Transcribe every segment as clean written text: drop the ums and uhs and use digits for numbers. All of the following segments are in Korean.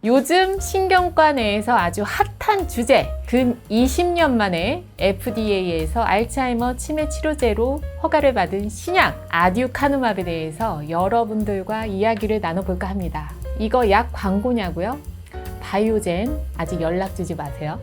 요즘 신경과 내에서 아주 핫한 주제, 근 20년 만에 FDA에서 알츠하이머 치매 치료제로 허가를 받은 신약 아듀카누맙에 대해서 여러분들과 이야기를 나눠볼까 합니다. 이거 약 광고냐고요? 바이오젠 아직 연락 주지 마세요.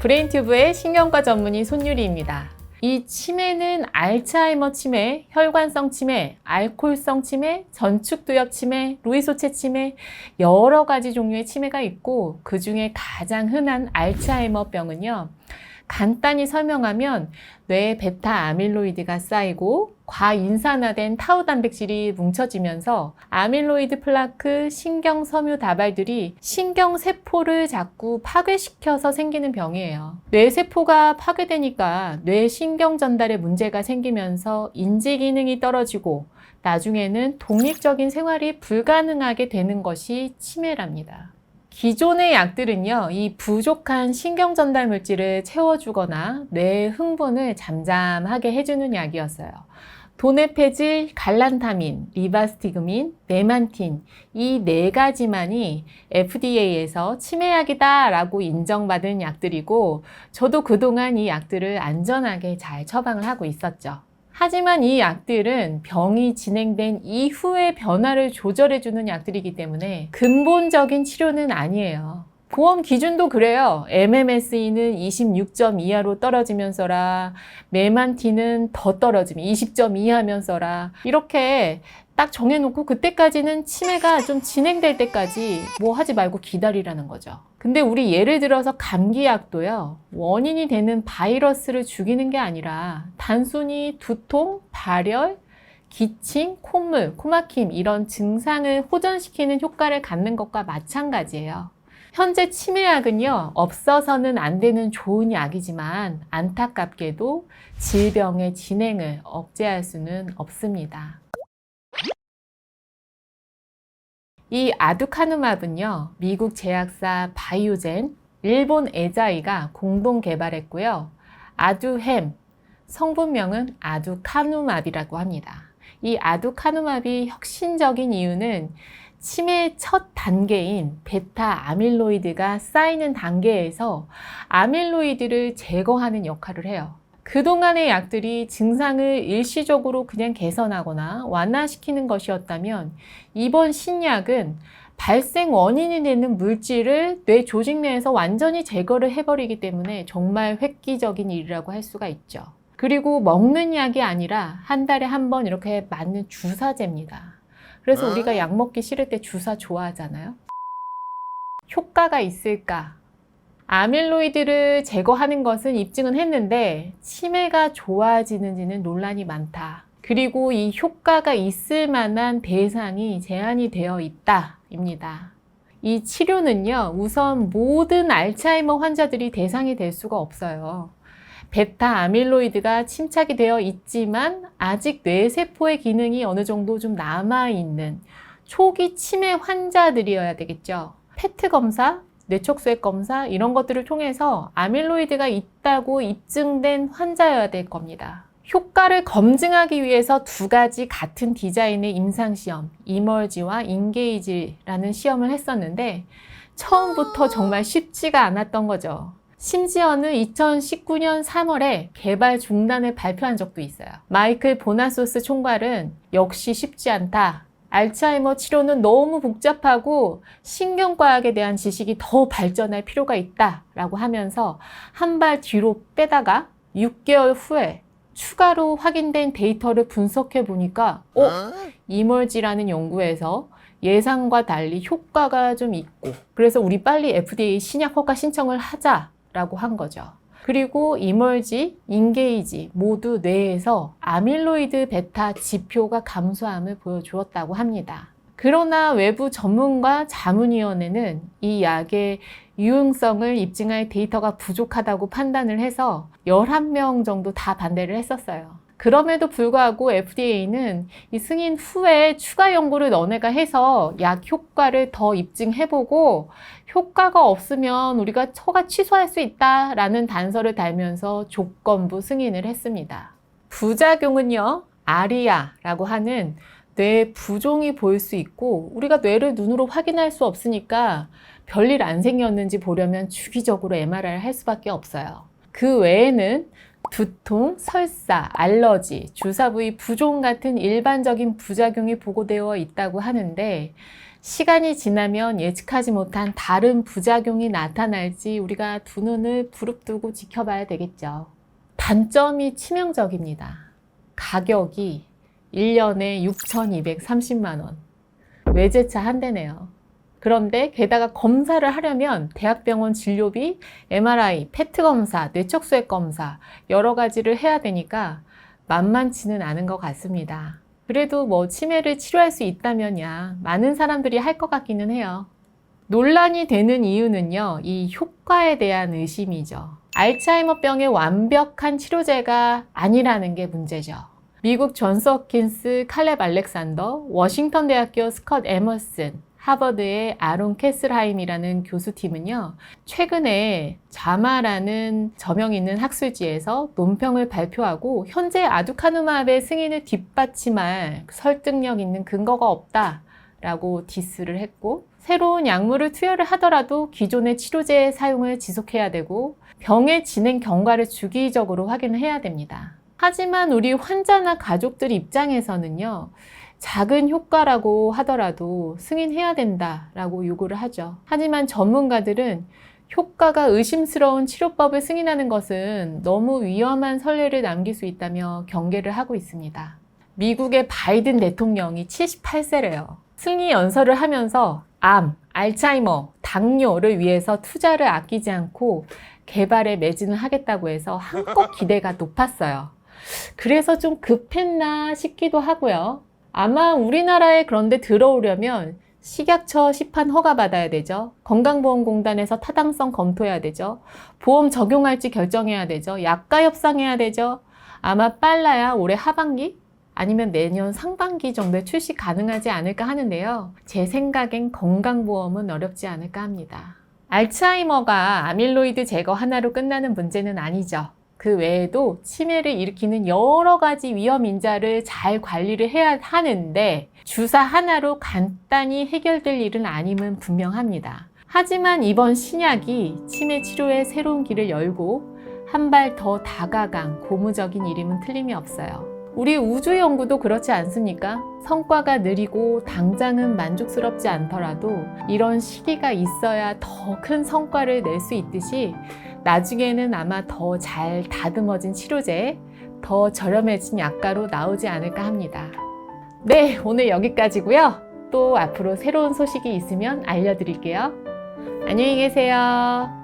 브레인튜브의 신경과 전문의 손유리입니다. 이 치매는 알츠하이머 치매, 혈관성 치매, 알코올성 치매, 전축두엽 치매, 루이소체 치매 여러 가지 종류의 치매가 있고 그 중에 가장 흔한 알츠하이머병은요. 간단히 설명하면 뇌에 베타 아밀로이드가 쌓이고 과인산화된 타우 단백질이 뭉쳐지면서 아밀로이드 플라크, 신경 섬유 다발들이 신경세포를 자꾸 파괴시켜서 생기는 병이에요. 뇌세포가 파괴되니까 뇌 신경 전달에 문제가 생기면서 인지 기능이 떨어지고 나중에는 독립적인 생활이 불가능하게 되는 것이 치매랍니다. 기존의 약들은요, 이 부족한 신경 전달 물질을 채워주거나 뇌의 흥분을 잠잠하게 해주는 약이었어요. 도네페질, 갈란타민, 리바스티그민, 메만틴 이 네 가지만이 FDA에서 치매약이다라고 인정받은 약들이고 저도 그동안 이 약들을 안전하게 잘 처방을 하고 있었죠. 하지만 이 약들은 병이 진행된 이후의 변화를 조절해주는 약들이기 때문에 근본적인 치료는 아니에요. 보험 기준도 그래요. MMSE는 26점 이하로 떨어지면서라, 메만틴은 더 떨어지면 20점 이하면서라 이렇게 딱 정해놓고 그때까지는 치매가 좀 진행될 때까지 뭐 하지 말고 기다리라는 거죠. 근데 우리 예를 들어서 감기약도요. 원인이 되는 바이러스를 죽이는 게 아니라 단순히 두통, 발열, 기침, 콧물, 코막힘 이런 증상을 호전시키는 효과를 갖는 것과 마찬가지예요. 현재 치매약은요, 없어서는 안 되는 좋은 약이지만 안타깝게도 질병의 진행을 억제할 수는 없습니다. 이 아두카누맙은요, 미국 제약사 바이오젠, 일본 에자이가 공동 개발했고요. 아두햄, 성분명은 아두카누맙이라고 합니다. 이 아두카누맙이 혁신적인 이유는 치매의 첫 단계인 베타 아밀로이드가 쌓이는 단계에서 아밀로이드를 제거하는 역할을 해요. 그동안의 약들이 증상을 일시적으로 그냥 개선하거나 완화시키는 것이었다면 이번 신약은 발생 원인이 되는 물질을 뇌 조직 내에서 완전히 제거를 해버리기 때문에 정말 획기적인 일이라고 할 수가 있죠. 그리고 먹는 약이 아니라 한 달에 한 번 이렇게 맞는 주사제입니다. 그래서 우리가 약 먹기 싫을 때 주사 좋아하잖아요. 효과가 있을까? 아밀로이드를 제거하는 것은 입증은 했는데 치매가 좋아지는지는 논란이 많다. 그리고 이 효과가 있을 만한 대상이 제한이 되어 있다입니다. 이 치료는요, 우선 모든 알츠하이머 환자들이 대상이 될 수가 없어요. 베타 아밀로이드가 침착이 되어 있지만 아직 뇌세포의 기능이 어느 정도 좀 남아있는 초기 치매 환자들이어야 되겠죠. 페트 검사, 뇌척수액 검사 이런 것들을 통해서 아밀로이드가 있다고 입증된 환자여야 될 겁니다. 효과를 검증하기 위해서 두 가지 같은 디자인의 임상시험, 이멀지와 인게이지라는 시험을 했었는데 처음부터 정말 쉽지가 않았던 거죠. 심지어는 2019년 3월에 개발 중단을 발표한 적도 있어요. 마이클 보나소스 총괄은 역시 쉽지 않다. 알츠하이머 치료는 너무 복잡하고 신경과학에 대한 지식이 더 발전할 필요가 있다라고 하면서 한 발 뒤로 빼다가 6개월 후에 추가로 확인된 데이터를 분석해 보니까 이멀지라는 연구에서 예상과 달리 효과가 좀 있고 그래서 우리 빨리 FDA 신약 허가 신청을 하자라고 한 거죠. 그리고 이멀지, 인게이지 모두 뇌에서 아밀로이드 베타 지표가 감소함을 보여주었다고 합니다. 그러나 외부 전문가 자문위원회는 이 약의 유용성을 입증할 데이터가 부족하다고 판단을 해서 11명 정도 다 반대를 했었어요. 그럼에도 불구하고 FDA는 이 승인 후에 추가 연구를 너네가 해서 약 효과를 더 입증해보고 효과가 없으면 우리가 허가 취소할 수 있다라는 단서를 달면서 조건부 승인을 했습니다. 부작용은요, 아리아라고 하는 뇌 부종이 보일 수 있고 우리가 뇌를 눈으로 확인할 수 없으니까 별일 안 생겼는지 보려면 주기적으로 MRI를 할 수밖에 없어요. 그 외에는 두통, 설사, 알러지, 주사 부위 부종 같은 일반적인 부작용이 보고되어 있다고 하는데 시간이 지나면 예측하지 못한 다른 부작용이 나타날지 우리가 두 눈을 부릅뜨고 지켜봐야 되겠죠. 단점이 치명적입니다. 가격이 1년에 6,230만 원. 외제차 한 대네요. 그런데 게다가 검사를 하려면 대학병원 진료비, MRI, 페트 검사, 뇌척수액 검사 여러 가지를 해야 되니까 만만치는 않은 것 같습니다. 그래도 뭐 치매를 치료할 수 있다면야 많은 사람들이 할 것 같기는 해요. 논란이 되는 이유는요, 이 효과에 대한 의심이죠. 알츠하이머병의 완벽한 치료제가 아니라는 게 문제죠. 미국 존스 홉킨스 칼렙 알렉산더, 워싱턴 대학교 스컷 에머슨, 하버드의 아론 캐슬하임이라는 교수팀은요, 최근에 자마라는 저명 있는 학술지에서 논평을 발표하고 현재 아두카누마브의 승인을 뒷받침할 설득력 있는 근거가 없다라고 디스를 했고, 새로운 약물을 투여를 하더라도 기존의 치료제의 사용을 지속해야 되고 병의 진행 경과를 주기적으로 확인을 해야 됩니다. 하지만 우리 환자나 가족들 입장에서는요, 작은 효과라고 하더라도 승인해야 된다라고 요구를 하죠. 하지만 전문가들은 효과가 의심스러운 치료법을 승인하는 것은 너무 위험한 선례를 남길 수 있다며 경계를 하고 있습니다. 미국의 바이든 대통령이 78세래요. 승리 연설을 하면서 암, 알츠하이머, 당뇨를 위해서 투자를 아끼지 않고 개발에 매진을 하겠다고 해서 한껏 기대가 높았어요. 그래서 좀 급했나 싶기도 하고요. 아마 우리나라에 그런데 들어오려면 식약처 시판 허가 받아야 되죠. 건강보험공단에서 타당성 검토해야 되죠. 보험 적용할지 결정해야 되죠. 약가 협상해야 되죠. 아마 빨라야 올해 하반기 아니면 내년 상반기 정도에 출시 가능하지 않을까 하는데요. 제 생각엔 건강보험은 어렵지 않을까 합니다. 알츠하이머가 아밀로이드 제거 하나로 끝나는 문제는 아니죠. 그 외에도 치매를 일으키는 여러 가지 위험 인자를 잘 관리를 해야 하는데 주사 하나로 간단히 해결될 일은 아님은 분명합니다. 하지만 이번 신약이 치매 치료의 새로운 길을 열고 한 발 더 다가간 고무적인 일임은 틀림이 없어요. 우리 우주 연구도 그렇지 않습니까? 성과가 느리고 당장은 만족스럽지 않더라도 이런 시기가 있어야 더 큰 성과를 낼 수 있듯이 나중에는 아마 더 잘 다듬어진 치료제, 더 저렴해진 약가로 나오지 않을까 합니다. 네, 오늘 여기까지고요. 또 앞으로 새로운 소식이 있으면 알려드릴게요. 안녕히 계세요.